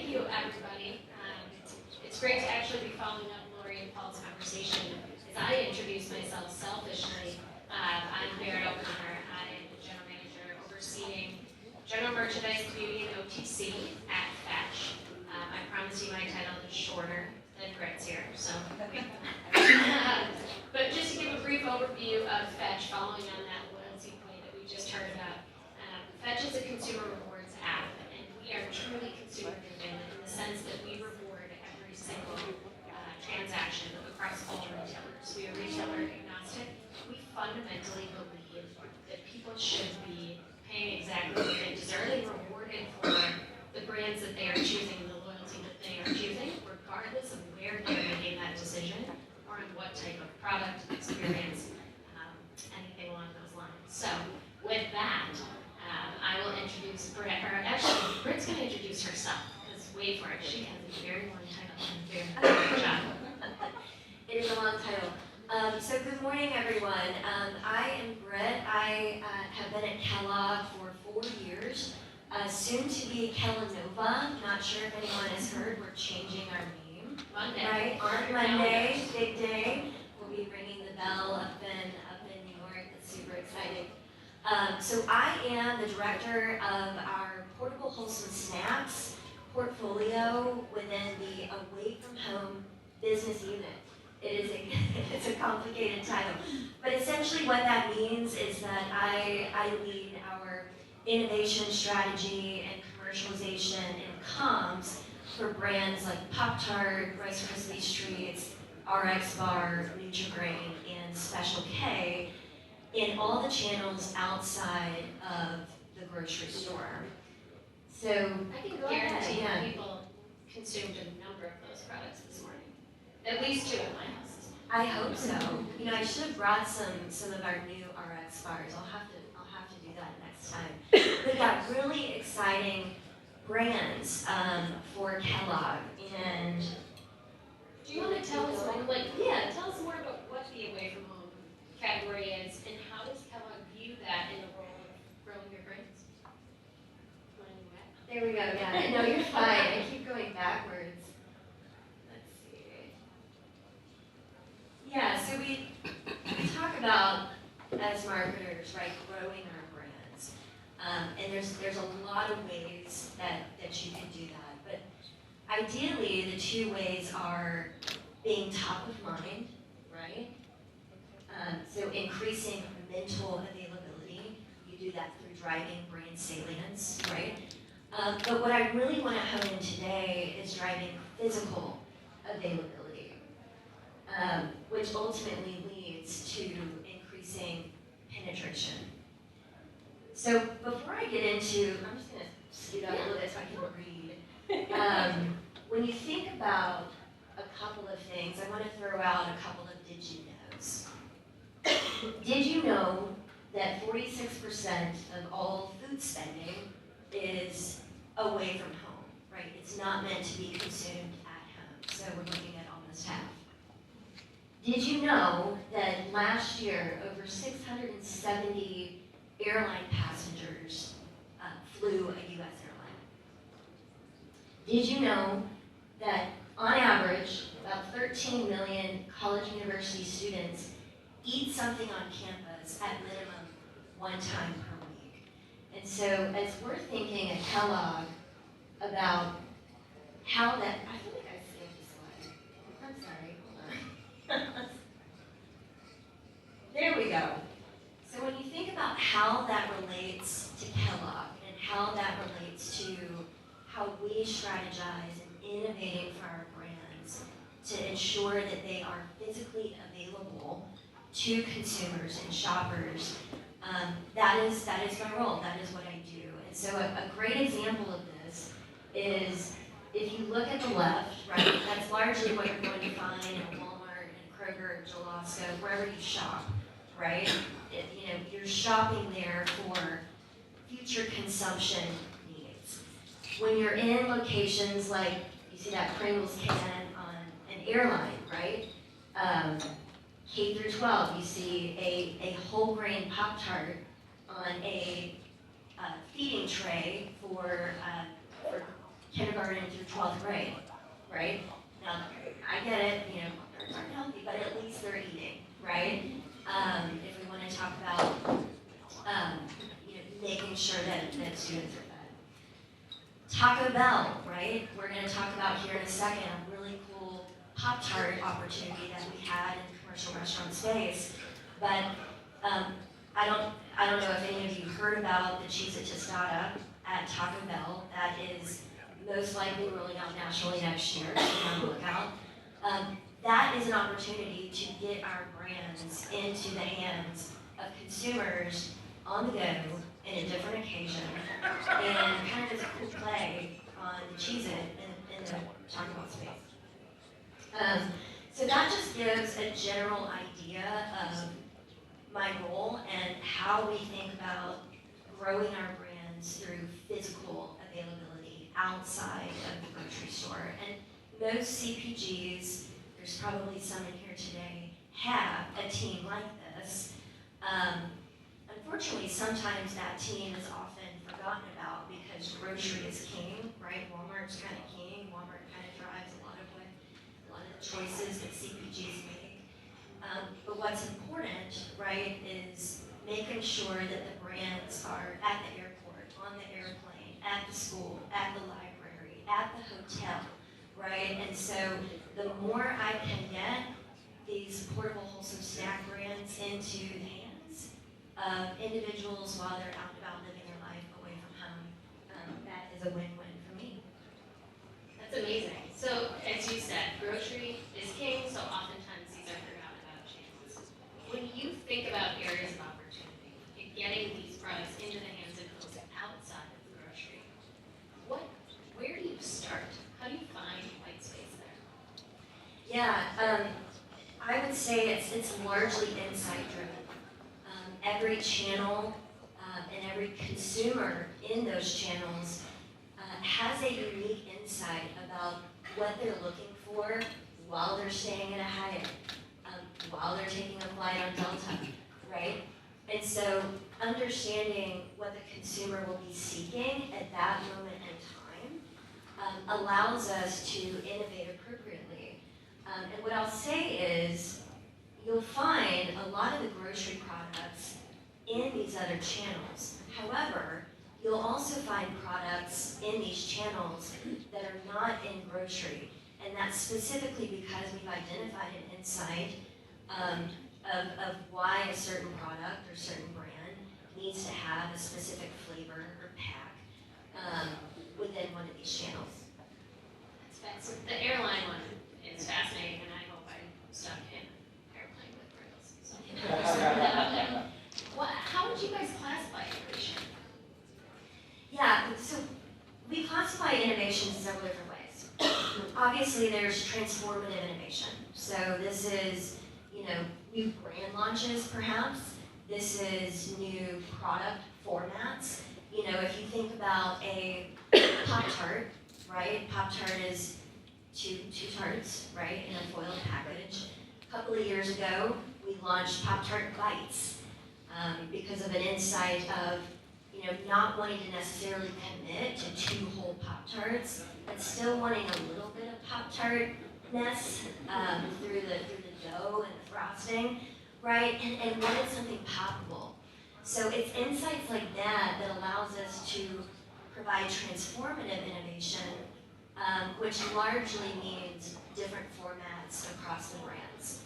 thank you, everybody. It's great to actually be following up Lori and Paul's conversation. As I introduce myself selfishly, I'm Berit. I'm the general manager overseeing general merchandise, beauty, and OTC at Fetch. I promise you my title is shorter than Britt's here, so. But just to give a brief overview of Fetch, following on that loyalty point that we just heard about, Fetch is a consumer rewards app, and we are truly consumer-driven in the sense that we reward every single transaction across all retailers. We are retailer agnostic. We fundamentally believe that people should be paying exactly what they deserve and rewarded for the brands that they are choosing, the loyalty that they are choosing, regardless of where they're making that decision or on what type of product, experience, anything along those lines. So with that, I will introduce Britt, or actually, Britt's going to introduce herself, because wait for it, she has a very long title and a very good job. It is a long title. So good morning, everyone. I am Britt. I have been at Kellogg for 4 years, soon to be Kellanova. Not sure if anyone has heard, we're changing our name. Monday. Right, on Monday, big day. We'll be ringing the bell up in New York. That's super exciting. So I am the director of our portable Wholesome snacks portfolio within the away from home business unit. It's a complicated title, but essentially what that means is that I lead our innovation strategy and commercialization and comms for brands like Pop-Tart, Rice Krispies Treats, RX Bar, Nutri-Grain, and Special K in all the channels outside of the grocery store. So I can guarantee people consumed a number of those products this morning. At least 2 in my house. I hope so. You know, I should have brought some of our new RX bars. I'll have to do that next time. We've got really exciting brands for Kellogg, and do you want to tell us tell us more about what the away from home category is, and how does Kellogg view that in the role of growing your brands? There we go. Yeah. No, you're fine. I keep going backwards. Let's see. Yeah. So we talk about, as marketers, right, growing our brands, and there's a lot of ways that you can do that. But ideally, the 2 ways are being top of mind, right? So increasing mental availability. You do that through driving brand salience, right? But what I really want to hone in today is driving physical availability, which ultimately leads to increasing penetration. So before I get into, I'm just going to scoot up a little bit so I can read. When you think about a couple of things, I want to throw out a couple of did you knows. Did you know that 46% of all food spending is away from home, right? It's not meant to be consumed at home, so we're looking at almost half. Did you know that last year, over 670 airline passengers flew a U.S. airline? Did you know that on average, about 13 million college and university students eat something on campus at minimum 1 time per week? And so as we're thinking at Kellogg about how that, I feel like I skipped a slide. I'm sorry, hold on. There we go. So when you think about how that relates to Kellogg and how that relates to how we strategize and innovating for our brands to ensure that they are physically available to consumers and shoppers, that is my role. That is what I do. And so a great example of this is if you look at the left, right, that's largely what you're going to find in Walmart and Kroger, Jalaska, wherever you shop, right? You're shopping there for future consumption needs. When you're in locations like, you see that Pringles can on an airline, right? K through 12, you see a whole grain Pop-Tart on a feeding tray for kindergarten through 12th grade, right? Now, I get it, you know, Pop-Tarts aren't healthy, but at least they're eating, right? If we want to talk about, you know, making sure that students are fed. Taco Bell, right? We're going to talk about here in a second a really cool Pop-Tart opportunity that we had in the commercial restaurant space. But I don't know if any of you heard about the Cheez-It Tostada at Taco Bell. That is most likely rolling out nationally next year, so be on the lookout. That is an opportunity to get our brands into the hands of consumers on the go in a different occasion, and kind of as a cool play on Cheez-It in the Taco Bell space. So that just gives a general idea of my role and how we think about growing our brands through physical availability outside of the grocery store. And most CPGs, there's probably some in here today, have a team like this. Unfortunately, sometimes that team is often forgotten about because grocery is king, right? Walmart's kind of king. Walmart kind of drives a lot of the choices that CPGs make. But what's important, right, is making sure that the brands are at the airport, on the airplane, at the school, at the library, at the hotel, right? And so the more I can get these portable, wholesome snack brands into the hands of individuals while they're out and about living their life away from home, that is a win-win for me. That's amazing. So, as you said, grocery is king, so oftentimes these are forgotten about channels. When you think about areas of opportunity in getting these products into the hands of folks outside of the grocery, where do you start? How do you find white space there? Yeah, I would say it's largely insight driven. Every channel and every consumer in those channels has a unique insight about what they're looking for while they're staying at a Hyatt, while they're taking a flight on Delta, right? And so understanding what the consumer will be seeking at that moment in time allows us to innovate appropriately. And what I'll say is, you'll find a lot of the grocery products in these other channels. However, you'll also find products in these channels that are not in grocery. And that's specifically because we've identified an insight of why a certain product or certain brand needs to have a specific flavor or pack within one of these channels. That's fascinating. The airline one is fascinating, and I hope I'm stuck in an airplane with grills. So, how would you guys classify innovation? Yeah, so we classify innovation several different ways. Obviously, there's transformative innovation. So this is, you know, new brand launches, perhaps. This is new product formats. You know, if you think about a Pop-Tart, right? Pop-Tart is two tarts, right, in a foiled package. A couple of years ago, we launched Pop-Tart Bites because of an insight of, you know, not wanting to necessarily commit to 2 whole Pop-Tarts, but still wanting a little bit of Pop-Tart-ness through the dough and the frosting, right? And wanted something poppable. So it's insights like that that allows us to provide transformative innovation, which largely means different formats across the brands.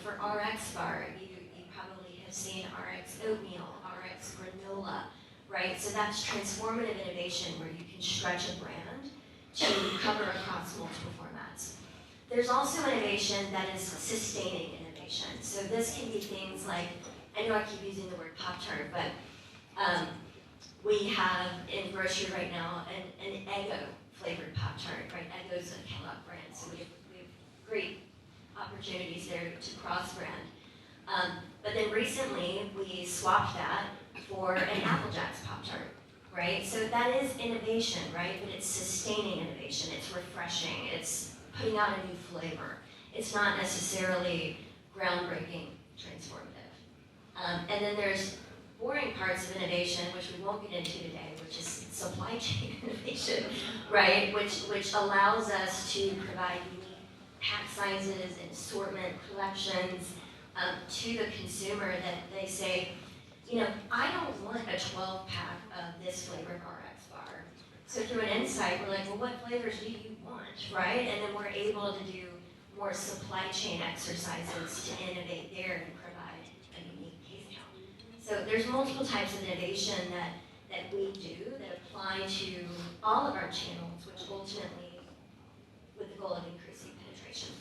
For RX Bar, you probably have seen RX Oatmeal, RX Granola, right? So that's transformative innovation where you can stretch a brand to cover across multiple formats. There's also innovation that is sustaining innovation. So this can be things like, I know I keep using the word Pop-Tart, but we have in grocery right now an Eggo flavored Pop-Tart, right? Eggo's a Kellogg brand, so we have great opportunities there to cross-brand. But then recently, we swapped that for an Apple Jacks Pop-Tart, right? So that is innovation, right? But it's sustaining innovation, it's refreshing, it's putting out a new flavor. It's not necessarily groundbreaking, transformative. And then there's boring parts of innovation, which we won't get into today, which is supply supply chain innovation, right? Which allows us to provide unique pack sizes and assortment collections to the consumer that they say, you know, I don't want a 12-pack of this flavor of RX bar. So through an insight, we're like, well, what flavors do you want, right? And then we're able to do more supply chain exercises to innovate there and provide a unique case count. So there's multiple types of innovation that we do that apply to all of our channels, which ultimately, with the goal of increasing penetration.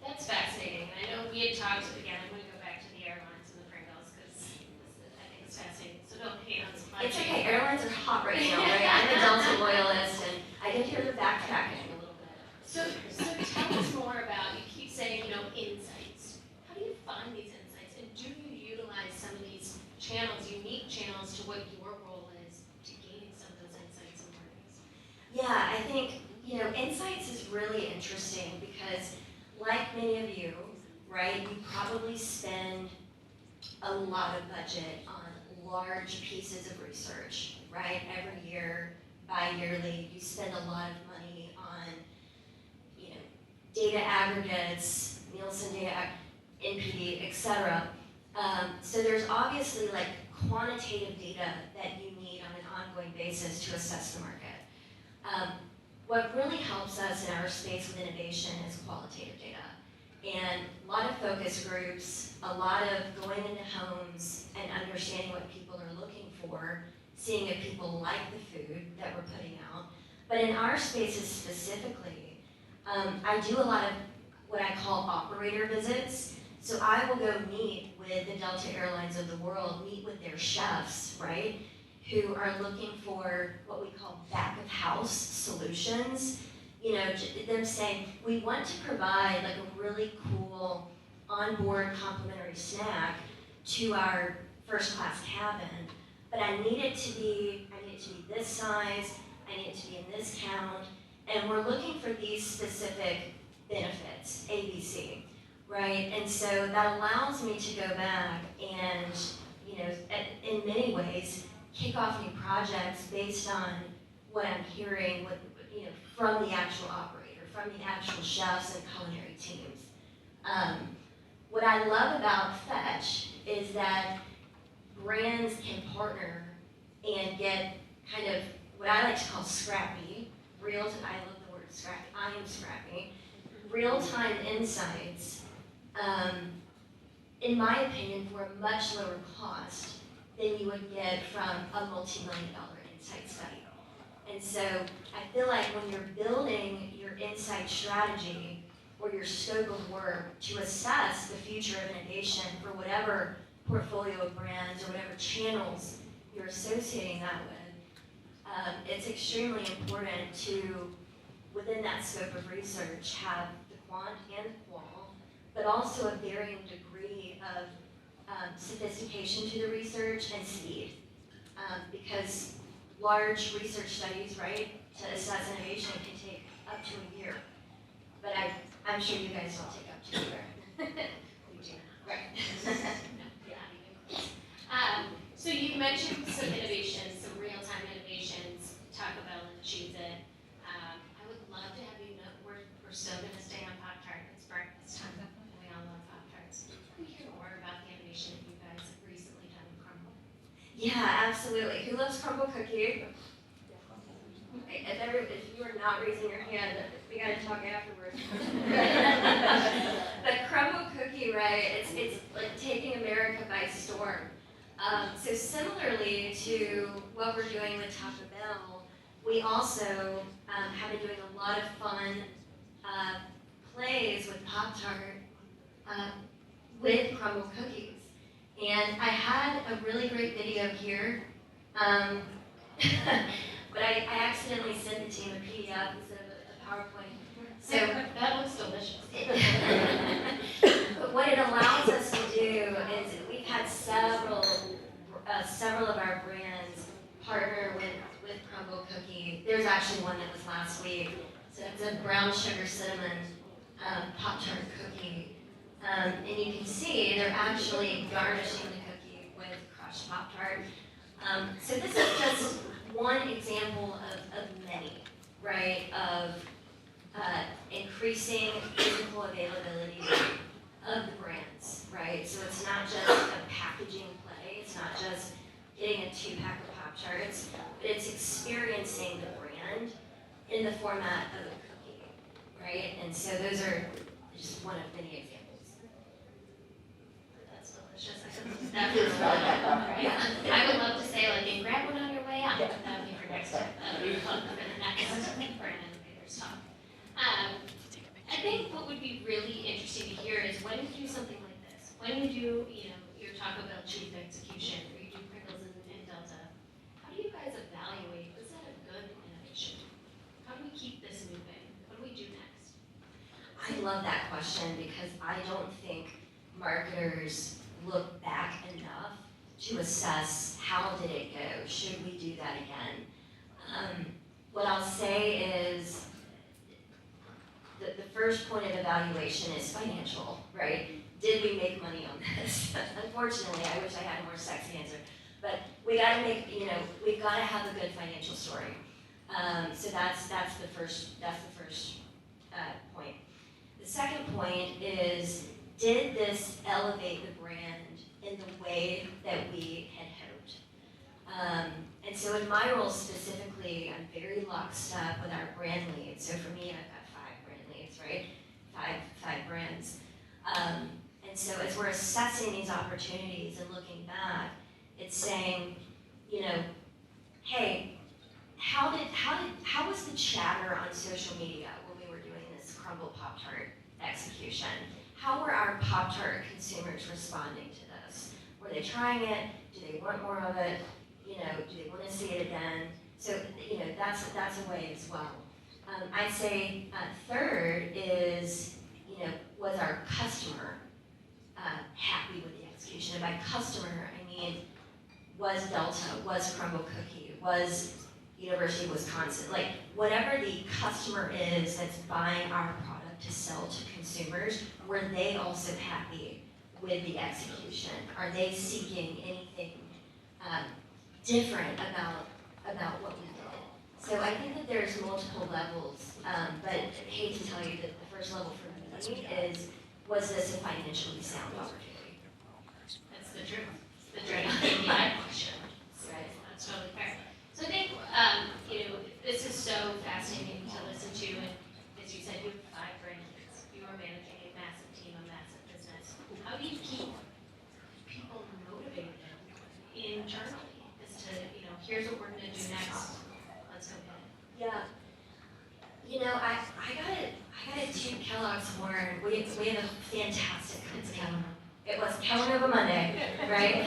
That's fascinating. I know we had talked, again, I'm going to go back to the airlines and the Pringles because I think it's fascinating. So don't hate on supply It's chain. okay, airlines are hot right now, right? I'm a Delta loyalist, and I did hear the backtracking a little bit. So tell us more about, you keep saying, you know, insights. How do you find these insights? And do you utilize some of these channels, unique channels, to what your role is to gaining some of those insights and learnings? Yeah, I think, you know, insights is really interesting because, like many of you, right, you probably spend a lot of budget on large pieces of research, right? Every year, bi-yearly, you spend a lot of money on, you know, data aggregates, Nielsen data, NPD, et cetera. So there's obviously like quantitative data that you need on an ongoing basis to assess the market. What really helps us in our space with innovation is qualitative data. And a lot of focus groups, a lot of going into homes and understanding what people are looking for, seeing if people like the food that we're putting out. But in our spaces specifically, I do a lot of what I call operator visits. So I will go meet with the Delta Airlines of the world, meet with their chefs, right? Who are looking for what we call back of house solutions. You know, them saying, we want to provide like a really cool onboard complimentary snack to our first class cabin, but I need it to be this size, I need it to be in this count, and we're looking for these specific benefits, ABC, right? And so that allows me to go back and, you know, in many ways, kick off new projects based on what I'm hearing with, you know, from the actual operator, from the actual chefs and culinary teams. What I love about Fetch is that brands can partner and get kind of what I like to call scrappy, I love the word scrappy, I am scrappy, real-time insights, in my opinion, for a much lower cost than you would get from a multi-million-dollar insight study. And so I feel like when you're building your insight strategy or your scope of work to assess the future of innovation for whatever portfolio of brands or whatever channels you're associating that with, it's extremely important to, within that scope of research, have the quant and the qual, but also a varying degree of sophistication to the research and speed. Because large research studies, right, to assess innovation can take up to a year. But I'm sure you guys don't take up to a year. We do. Right. No, yeah, even close. So you mentioned some innovations, some real-time innovations, Taco Bell and Cheez-It. I would love to have you know, we're still going to stay on Pop-Tart. It's breakfast time, and we all love Pop-Tarts. Can we hear more about the innovation that you guys have recently done with Crumble? Yeah, absolutely. Who loves crumble cookie? If you are not raising your hand, we gotta talk afterwards. But crumble cookie, right, it's like taking America by storm. So similarly to what we're doing with Taco Bell, we also have been doing a lot of fun plays with Pop-Tart with crumble cookies. And I had a really great video here, but I accidentally sent it to you in a PDF instead of a PowerPoint. So that looks delicious. But what it allows us to do is we've had several of our brands partner with Crumble Cookie. There's actually one that was last week. So it's a brown sugar cinnamon Pop-Tart cookie. And you can see they're actually garnishing the cookie with crushed Pop-Tart. So this is just one example of many, right, of increasing physical availability of the brands, right? So it's not just a packaging play, it's not just getting a 2-pack of Pop-Tarts, but it's experiencing the brand in the format of a cookie, right? And so those are just one of many examples. That's delicious. That was really Yeah. I would love to say, like, and grab one on your way out, but that would be for next time. That would be fun for the next brand innovators talk. I think what would be really interesting to hear is when you do something like this, when you do, your Taco Bell cheese execution, or you do Pringles and Delta, how do you guys evaluate, is that a good innovation? How do we keep this moving? What do we do next? I love that question because I don't think marketers look back enough to assess how did it go, should we do that again? What I'll say is that the first point of evaluation is financial, right? Did we make money on this? Unfortunately, I wish I had a more sexy answer, but we gotta make, we've gotta have a good financial story. So that's the first point. The second point is, did this elevate the brand in the way that we had hoped? And so in my role specifically, I'm very lockstep with our brand leads. So for me, I've got 5 brand leads, right? Five brands. And so as we're assessing these opportunities and looking back, it's saying, hey, how was the chatter on social media when we were doing this crumble Pop-Tart execution? How were our Pop-Tart consumers responding to this? Were they trying it? Do they want more of it? Do they want to see it again? So, that's a way as well. I'd say third is, was our customer happy with the execution? And by customer, I mean, was Delta, was Crumble Cookie, was University of Wisconsin, like whatever the customer is that's buying our product to sell to consumers, were they also happy with the execution? Are they seeking anything different about what we did? So I think that there's multiple levels, but I hate to tell you that the first level for me is, was this a financially sound opportunity? That's the truth. It's the dreaded KPI question. Right. That's totally fair. So I think, this is so fascinating to listen to, and as you said, you have 5 brand leads. You are managing a massive team, a massive business. How do you keep people motivated internally as to, here's what we're going to do next. Let's go get it. Yeah. I got to toot Kellogg's horn. We have a fantastic company. It was Kellogg's Monday, right?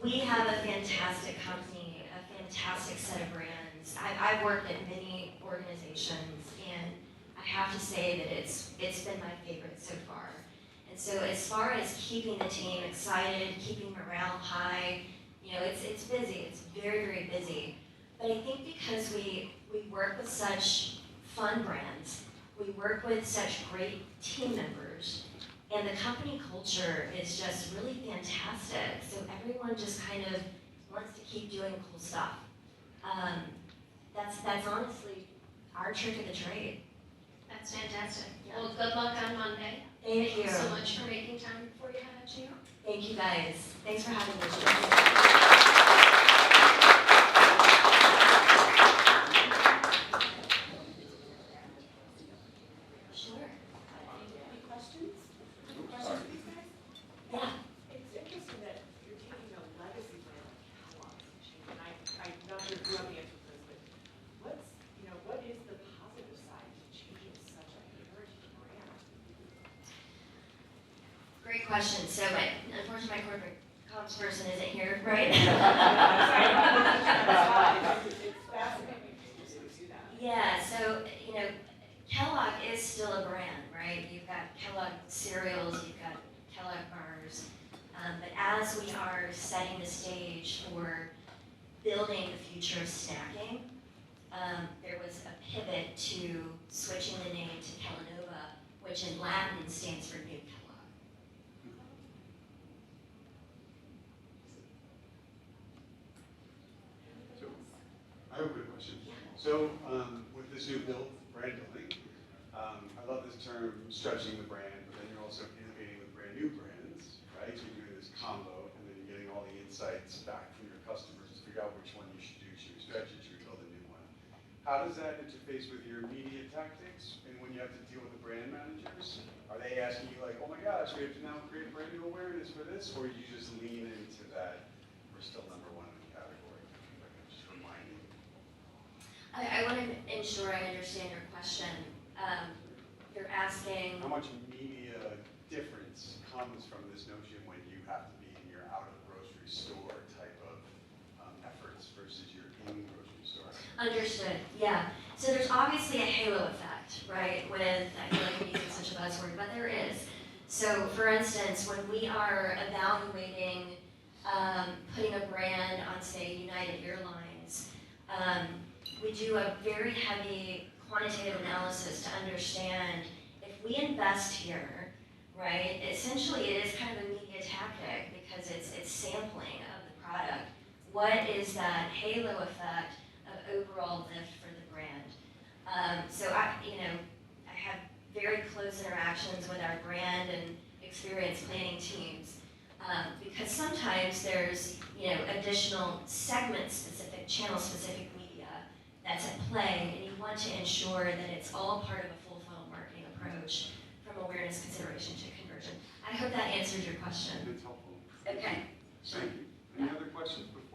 We have a fantastic company, a fantastic set of brands. I've worked at many organizations, and I have to say that it's been my favorite so far. And so as far as keeping the team excited, keeping morale high, it's busy. It's very, very busy. But I think because we work with such fun brands, we work with such great team members, and the company culture is just really fantastic. So everyone just kind of wants to keep doing cool stuff. That's honestly our trick of the trade. That's fantastic. Yeah. Well, good luck on Monday. Thank you. So much for making time before you head to New York. Thank you guys. Thanks for having me. Sure. Any questions? Any questions for these guys? Yeah. It's interesting that you're taking a legacy brand like Kellogg's and changing. I'm not sure if you have the answer to this, but what is the positive side to changing such a heritage brand? Great question. So, unfortunately, my corporate comms person isn't here, right? It's fascinating to see that. Yeah. So, Kellogg is still a brand, right? You've got Kellogg cereals, you've got Kellogg bars. But as we are setting the stage for building the future of snacking, there was a pivot to switching the name to Kellanova, which in Latin stands for New Kellogg. So have a quick question. So with this new brand building, I love this term, stretching the brand, but then you're also innovating with brand new brands, right? So you're doing this combo, and then you're getting all the insights back from your customers to figure out which one you should do. Should we stretch it? Should we build a new one? How does that interface with your media tactics? And when you have to deal with the brand managers, are they asking you like, oh my gosh, we have to now create brand new awareness for this? Or you just lean into that, we're still number one in the category? Like, just reminding. I want to ensure I understand your question. You're asking, How much media difference comes from this notion when you have to be in your out of grocery store type of efforts versus your in grocery store? understood, yeah. So there's obviously a halo effect, right, with, I feel like I'm using such a buzzword, but there is. So for instance, when we are evaluating putting a brand on, say, United Airlines, we do a very heavy quantitative analysis to understand if we invest here, right, essentially it is kind of a media tactic because it's sampling of the product. What is that halo effect of overall lift for the brand? So I have very close interactions with our brand and experience planning teams because sometimes there's additional segment-specific, channel-specific media that's at play, and you want to ensure that it's all part of a full funnel marketing approach from awareness consideration to conversion. I hope that answers your question. It's helpful. Okay. Thank you. Any other questions before